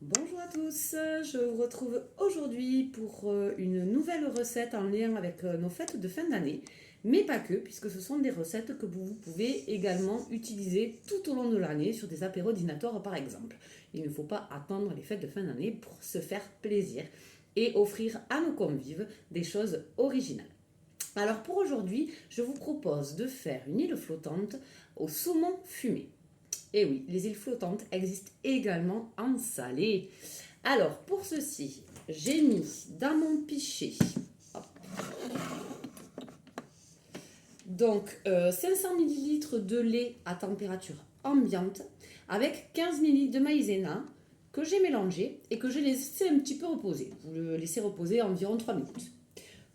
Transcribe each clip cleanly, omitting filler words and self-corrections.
Bonjour à tous, je vous retrouve aujourd'hui pour une nouvelle recette en lien avec nos fêtes de fin d'année, mais pas que, puisque ce sont des recettes que vous pouvez également utiliser tout au long de l'année sur des apéros dînatoires par exemple. Il ne faut pas attendre les fêtes de fin d'année pour se faire plaisir et offrir à nos convives des choses originales. Alors pour aujourd'hui, je vous propose de faire une île flottante au saumon fumé. Et oui, les îles flottantes existent également en salé. Alors, pour ceci, j'ai mis dans mon pichet hop, donc 500 ml de lait à température ambiante avec 15 ml de maïzena que j'ai mélangé et que j'ai laissé un petit peu reposer. Vous le laissez reposer environ 3 minutes.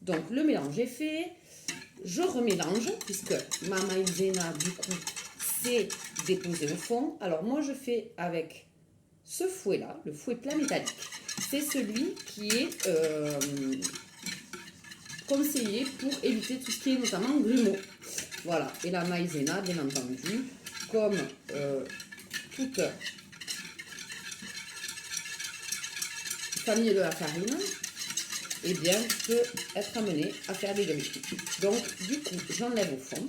Donc, le mélange est fait. Je remélange puisque ma maïzena, du coup, s'est déposée au fond. Alors, moi, je fais avec ce fouet-là, le fouet plat métallique, c'est celui qui est conseillé pour éviter tout ce qui est notamment grumeaux. Voilà, et la maïzena, bien entendu, comme toute famille de la farine, eh bien, peut être amenée à faire des grumeaux. Donc, du coup, j'enlève au fond,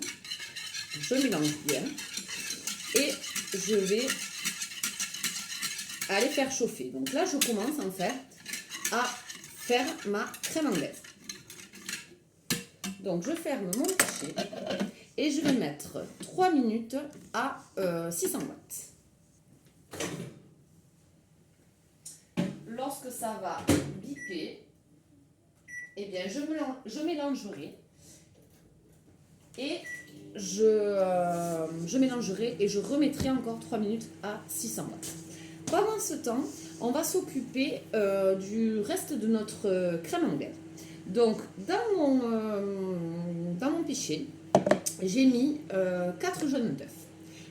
je mélange bien, et je vais aller faire chauffer. Donc là, je commence en fait à faire ma crème anglaise. Donc je ferme mon pichet et je vais mettre 3 minutes à 600 watts. Lorsque ça va biper, eh bien je mélangerai et je mélangerai et je remettrai encore 3 minutes à 600 watts. Pendant ce temps, on va s'occuper du reste de notre crème anglaise. Donc, dans mon pichet, j'ai mis 4 jaunes d'œufs.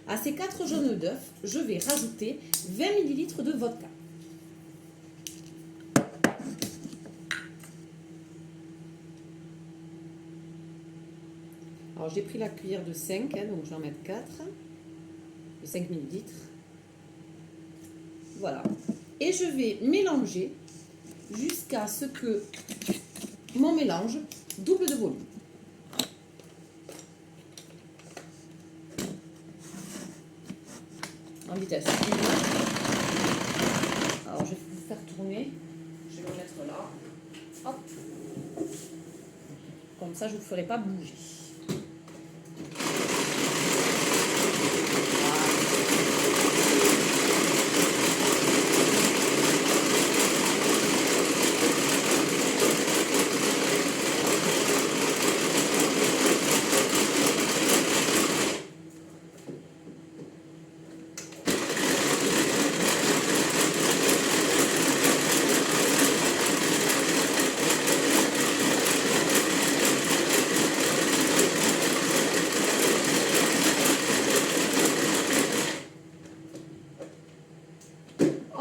À ces 4 jaunes d'œufs, je vais rajouter 20 ml de vodka. Alors, j'ai pris la cuillère de 5, donc je vais en mettre 4, de 5 ml. Voilà. Et je vais mélanger jusqu'à ce que mon mélange double de volume. En vitesse. Alors je vais vous faire tourner. Je vais le mettre là. Hop. Comme ça, je ne vous ferai pas bouger.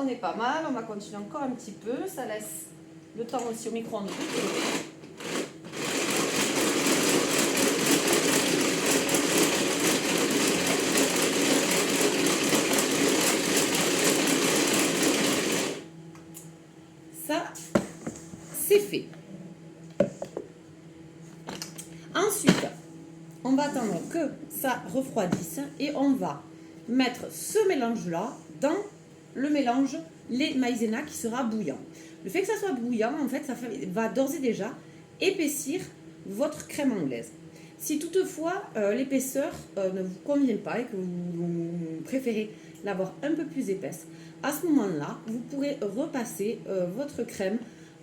On est pas mal, on va continuer encore un petit peu, ça laisse le temps aussi au micro-ondes de cuire. Ça, c'est fait. Ensuite, on va attendre que ça refroidisse et on va mettre ce mélange-là dans le mélange lait maïzena qui sera bouillant. Le fait que ça soit bouillant, en fait, ça va d'ores et déjà épaissir votre crème anglaise. Si toutefois l'épaisseur ne vous convient pas et que vous préférez l'avoir un peu plus épaisse, à ce moment-là, vous pourrez repasser votre crème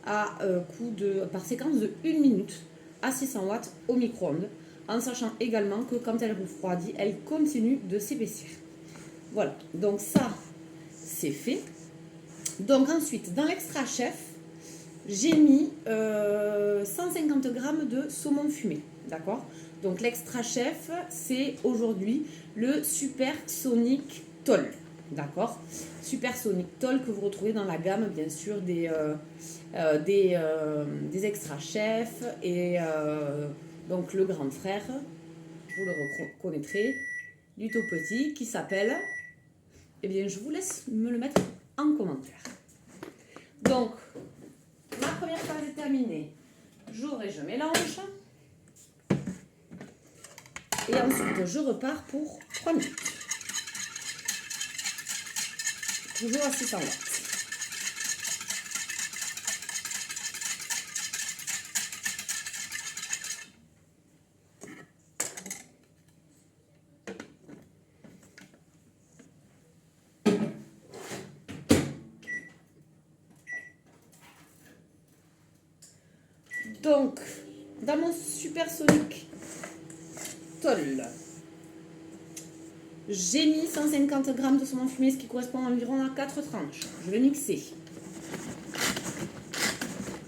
par séquence de 1 minute à 600 watts au micro-ondes, en sachant également que quand elle refroidit, elle continue de s'épaissir. Voilà, donc ça, c'est fait. Donc ensuite, dans l'extra chef, j'ai mis 150 g de saumon fumé, d'accord? Donc l'extra chef, c'est aujourd'hui le Supersonic Toll, d'accord? Supersonic Toll que vous retrouvez dans la gamme, bien sûr, des extra chefs et donc le grand frère, vous le reconnaîtrez, du tout petit qui s'appelle, eh bien je vous laisse me le mettre en commentaire. Donc, ma première phase est terminée. J'ouvre et je mélange. Et ensuite, je repars pour 3 minutes. Toujours à 600 watts. Donc, dans mon supersonique Toll, j'ai mis 150 g de saumon fumé, ce qui correspond environ à 4 tranches. Je vais mixer.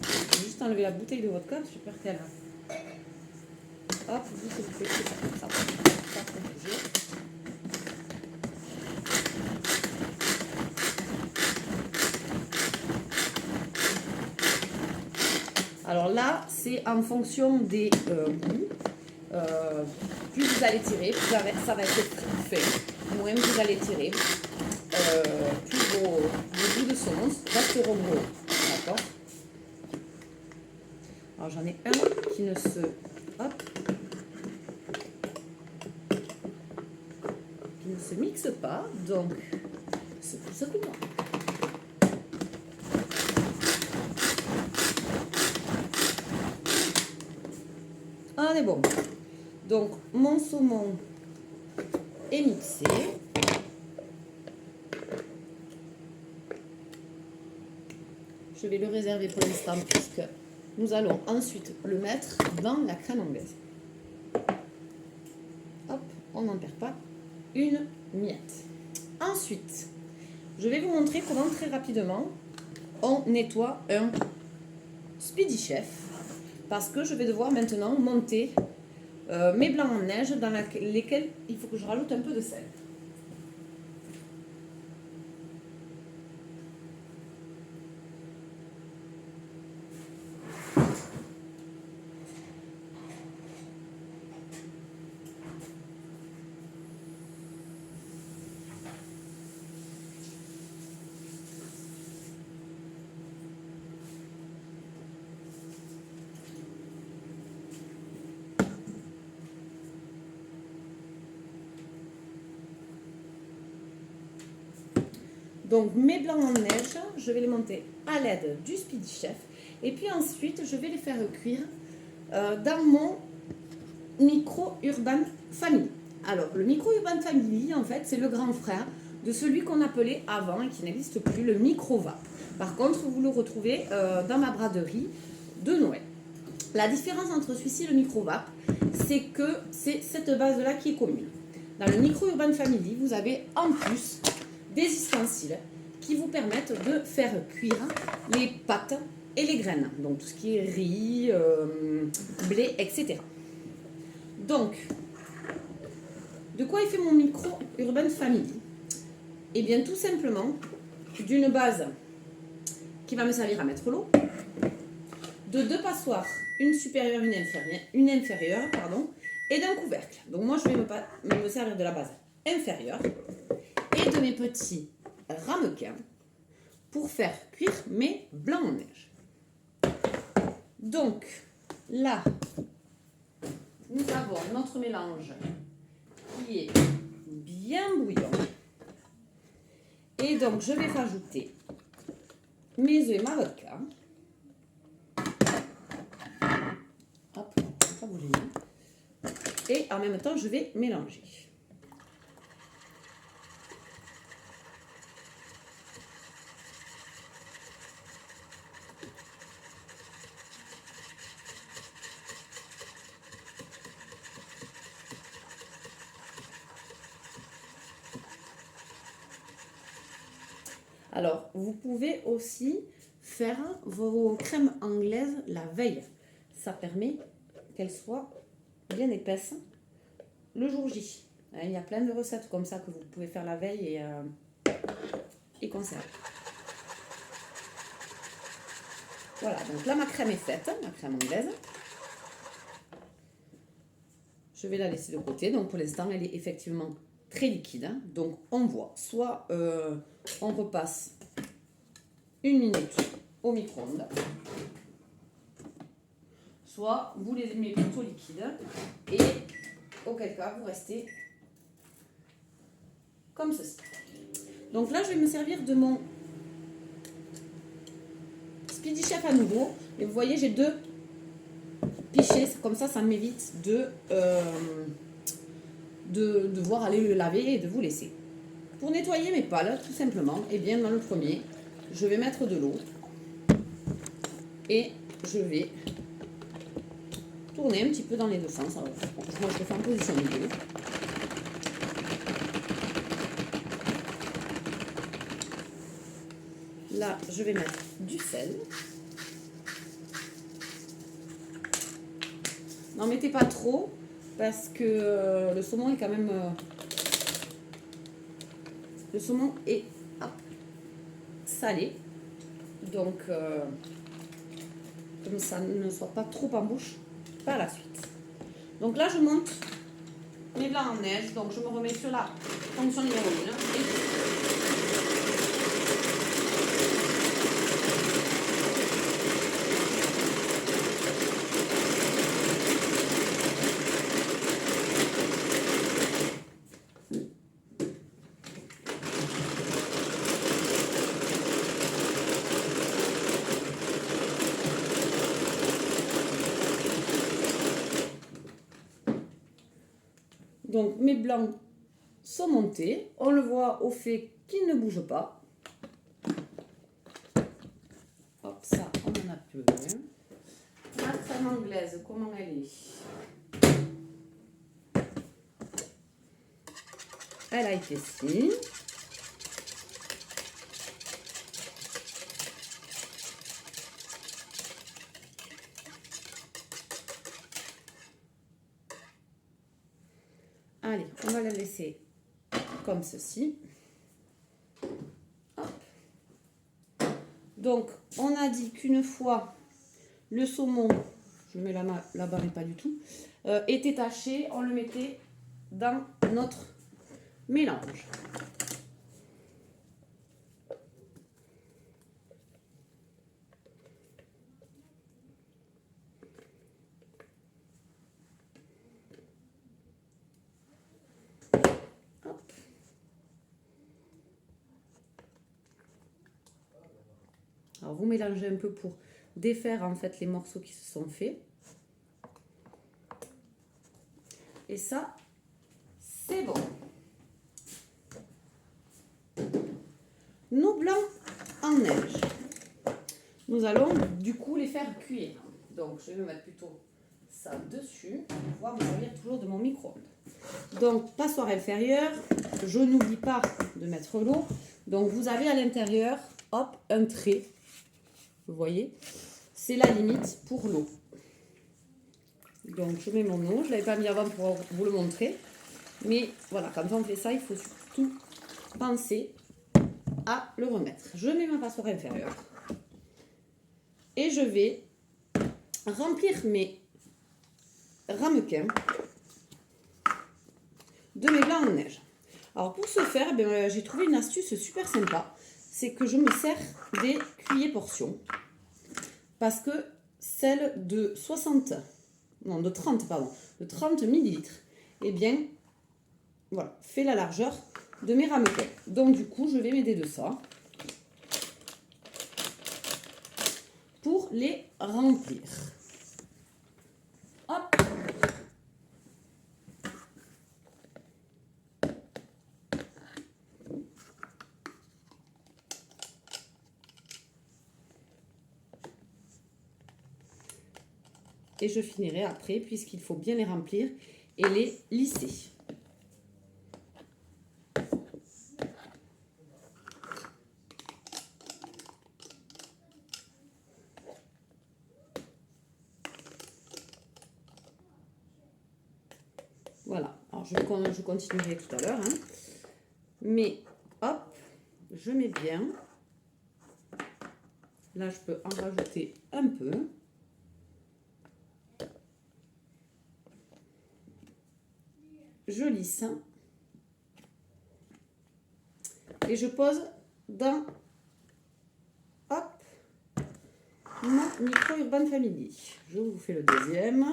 Je vais juste enlever la bouteille de vodka, super qu'elle a. Hop, vous faites ça comme ça. Alors là, c'est en fonction des goûts. Plus vous allez tirer, plus ça va être fait. Moins vous allez tirer, plus vos goûts de saumon resteront gros. D'accord? Alors j'en ai un qui ne se... Hop, qui ne se mixe pas, donc secoue-moi. On est bon. Donc, mon saumon est mixé. Je vais le réserver pour l'instant puisque nous allons ensuite le mettre dans la crème anglaise. Hop, on n'en perd pas une miette. Ensuite, je vais vous montrer comment très rapidement on nettoie un Speedy Chef parce que je vais devoir maintenant monter mes blancs en neige dans lesquels il faut que je rajoute un peu de sel. Donc mes blancs en neige, je vais les monter à l'aide du Speedy Chef. Et puis ensuite, je vais les faire cuire dans mon Micro Urban Family. Alors, le Micro Urban Family, en fait, c'est le grand frère de celui qu'on appelait avant et qui n'existe plus, le Micro-Vape. Par contre, vous le retrouvez dans ma braderie de Noël. La différence entre celui-ci et le Micro-Vape, c'est que c'est cette base-là qui est commune. Dans le Micro Urban Family, vous avez en plus des ustensiles qui vous permettent de faire cuire les pâtes et les graines, donc tout ce qui est riz, blé, etc. Donc, de quoi est fait mon Micro Urban Family? Eh bien, tout simplement d'une base qui va me servir à mettre l'eau, de 2 passoires, une supérieure, une inférieure, pardon, et d'un couvercle. Donc moi, je vais me servir de la base inférieure et de mes petits ramequins pour faire cuire mes blancs en neige. Donc là, nous avons notre mélange qui est bien bouillant. Et donc je vais rajouter mes œufs et ma vodka. Hop, pas bouger. Et en même temps, je vais mélanger. Alors, vous pouvez aussi faire vos crèmes anglaises la veille. Ça permet qu'elles soient bien épaisses le jour J. Il y a plein de recettes comme ça que vous pouvez faire la veille et conserver. Voilà, donc là ma crème est faite, ma crème anglaise. Je vais la laisser de côté. Donc pour l'instant, elle est effectivement très liquide. Donc on voit, soit on repasse 1 minute au micro-ondes. Soit vous les mettez plutôt liquides et auquel cas vous restez comme ceci. Donc là je vais me servir de mon Speedy Chef à nouveau. Et vous voyez j'ai 2 pichets, comme ça m'évite de devoir aller le laver et de vous laisser. Pour nettoyer mes pales, tout simplement, et bien dans le premier, je vais mettre de l'eau et je vais tourner un petit peu dans les deux sens. Alors, moi je le fais en position milieu. Là, je vais mettre du sel. N'en mettez pas trop parce que le saumon est quand même... le saumon est salé. Donc, comme ça ne soit pas trop en bouche par la suite. Donc là, je monte mes blancs en neige. Donc, je me remets sur la fonction numéro 1. Donc mes blancs sont montés. On le voit au fait qu'ils ne bougent pas. Hop, ça, on en a peu. La crème anglaise, comment elle est? Elle a été ici. Allez, on va la laisser comme ceci. Hop. Donc, on a dit qu'une fois le saumon, je mets la barre et pas du tout, était taché, on le mettait dans notre mélange. Alors vous mélangez un peu pour défaire en fait les morceaux qui se sont faits. Et ça, c'est bon. Nos blancs en neige. Nous allons du coup les faire cuire. Donc je vais me mettre plutôt ça dessus pour pouvoir me servir toujours de mon micro-ondes. Donc passoire inférieure, je n'oublie pas de mettre l'eau. Donc vous avez à l'intérieur, hop, un trait. Vous voyez, c'est la limite pour l'eau. Donc je mets mon eau, je ne l'avais pas mis avant pour vous le montrer. Mais voilà, quand on fait ça, il faut surtout penser à le remettre. Je mets ma passoire inférieure. Et je vais remplir mes ramequins de mes blancs en neige. Alors pour ce faire, j'ai trouvé une astuce super sympa. C'est que je me sers des cuillers portions. Parce que celle de 30 millilitres, eh bien, voilà, fait la largeur de mes ramequins. Donc du coup, je vais m'aider de ça pour les remplir. Hop. Et je finirai après, puisqu'il faut bien les remplir et les lisser. Voilà, alors je continuerai tout à l'heure. Hein. Mais hop, je mets bien. Là, je peux en rajouter un peu. Je lisse. Et je pose dans... Hop. Micro Urban Family. Je vous fais le deuxième.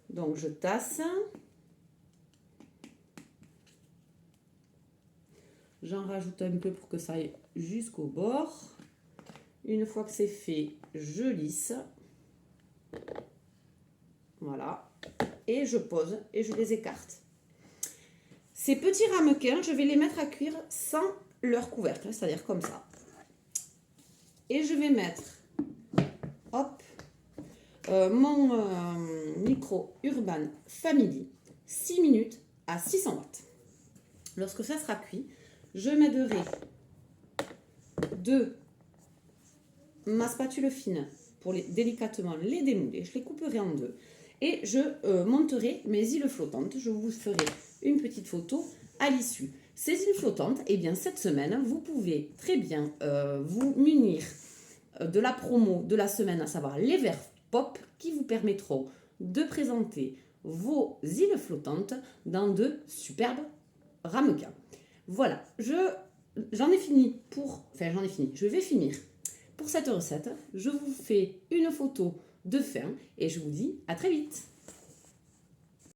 Donc je tasse. J'en rajoute un peu pour que ça aille jusqu'au bord. Une fois que c'est fait, je lisse. Voilà. Et je pose et je les écarte. Ces petits ramequins, je vais les mettre à cuire sans leur couvercle, c'est-à-dire comme ça. Et je vais mettre, hop, mon micro Urban Family 6 minutes à 600 watts. Lorsque ça sera cuit, je m'aiderai de ma spatule fine pour délicatement les démouler. Je les couperai en deux et je monterai mes îles flottantes. Je vous ferai une petite photo à l'issue. Ces îles flottantes, eh bien, cette semaine, vous pouvez très bien vous munir de la promo de la semaine, à savoir les verres pop, qui vous permettront de présenter vos îles flottantes dans de superbes ramequins. Voilà, j'en ai fini je vais finir pour cette recette. Je vous fais une photo de fin et je vous dis à très vite.